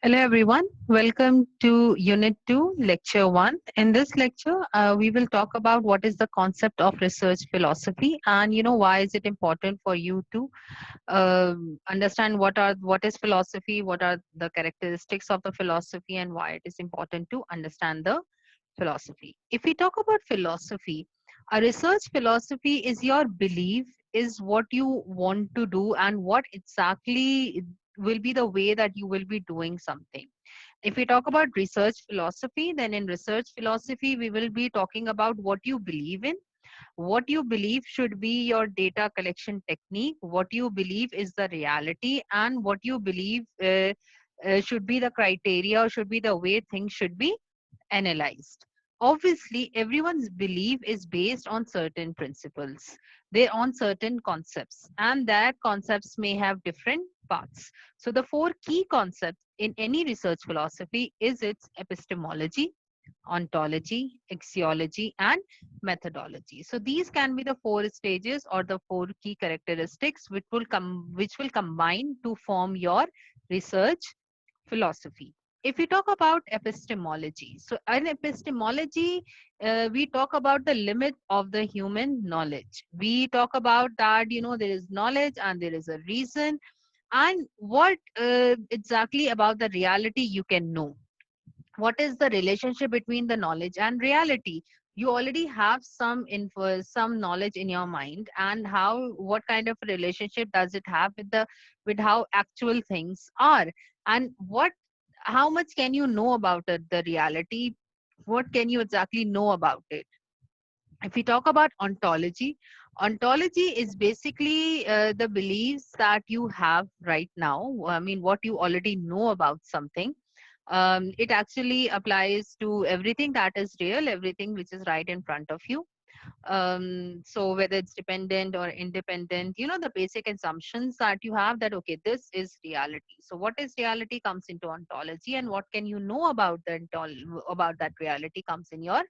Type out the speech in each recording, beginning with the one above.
Hello everyone, welcome to Unit 2, Lecture 1. In this lecture, we will talk about what is the concept of research philosophy and why is it important for you to understand what is philosophy, what are the characteristics of the philosophy and why it is important to understand the philosophy. If we talk about philosophy, a research philosophy is your belief, is what you want to do, and what exactly will be the way that you will be doing something. If we talk about research philosophy, then in research philosophy, we will be talking about what you believe in. What you believe should be your data collection technique, what you believe is the reality, and what you believe should be the criteria or should be the way things should be analyzed. Obviously, everyone's belief is based on certain principles. They're on certain concepts, and that concepts may have different paths. So, the four key concepts in any research philosophy is its epistemology, ontology, axiology, and methodology. So these can be the four stages or the four key characteristics which will combine to form your research philosophy. If we talk about epistemology, so in epistemology, we talk about the limit of the human knowledge. We talk about that, there is knowledge and there is a reason, and what exactly about the reality you can know. What is the relationship between the knowledge and reality? You already have some info, some knowledge in your mind, and how what kind of relationship does it have with the with how actual things are, and what how much can you know about it, the reality, what can you exactly know about it. If we talk about ontology, ontology is basically the beliefs that you have right now. I mean, what you already know about something. It actually applies to everything that is real, everything which is right in front of you. So whether it's dependent or independent, the basic assumptions that you have, that okay, this is reality. So what is reality comes into ontology, and what can you know about about that reality comes in your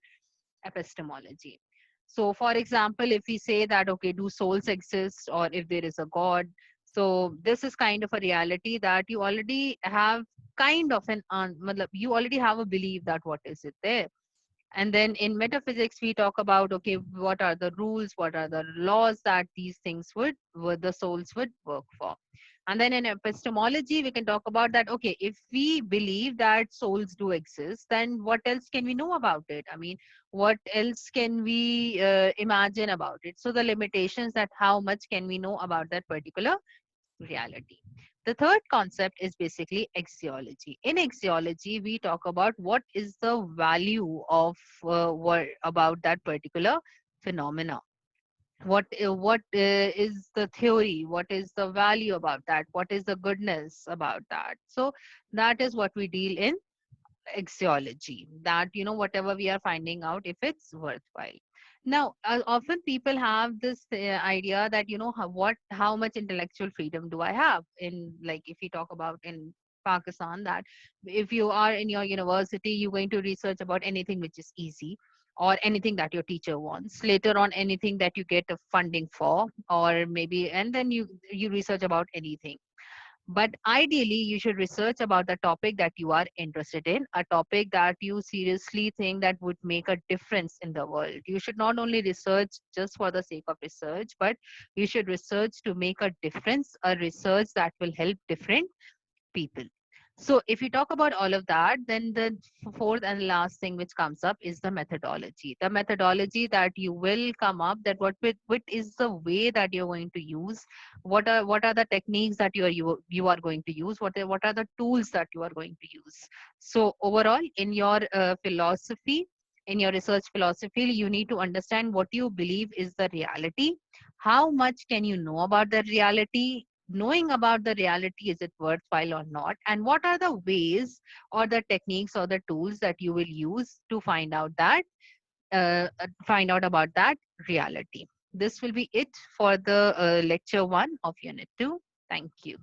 epistemology. So, for example, if we say that, okay, do souls exist or if there is a God? So, this is kind of a reality that you already have kind of you already have a belief that what is it there. And then in metaphysics, we talk about, okay, what are the rules, what are the laws that these things would the souls would work for. And then in epistemology, we can talk about that, okay, if we believe that souls do exist, then what else can we know about it? I mean, what else can we imagine about it? So the limitations, that how much can we know about that particular reality. The third concept is basically axiology. In axiology, we talk about what is the value of what about that particular phenomena. What is the theory? What is the value about that? What is the goodness about that? So that is what we deal in axiology, that whatever we are finding out, if it's worthwhile. Now often people have this idea that how much intellectual freedom do I have, in like if we talk about in Pakistan, that if you are in your university, you're going to research about anything which is easy, or anything that your teacher wants, later on anything that you get a funding for, or maybe, and then you research about anything. But ideally, you should research about the topic that you are interested in, a topic that you seriously think that would make a difference in the world. You should not only research just for the sake of research, but you should research to make a difference, a research that will help different people. So if you talk about all of that, then the fourth and last thing which comes up is the methodology. The methodology that you will come up, that what is the way that you're going to use, what are the techniques that you are going to use, what are the tools that you are going to use. So overall, in your philosophy, in your research philosophy, you need to understand what you believe is the reality, how much can you know about the reality, knowing about the reality, is it worthwhile or not, and what are the ways or the techniques or the tools that you will use to find out about that reality. This will be it for the lecture 1 of unit 2. Thank you.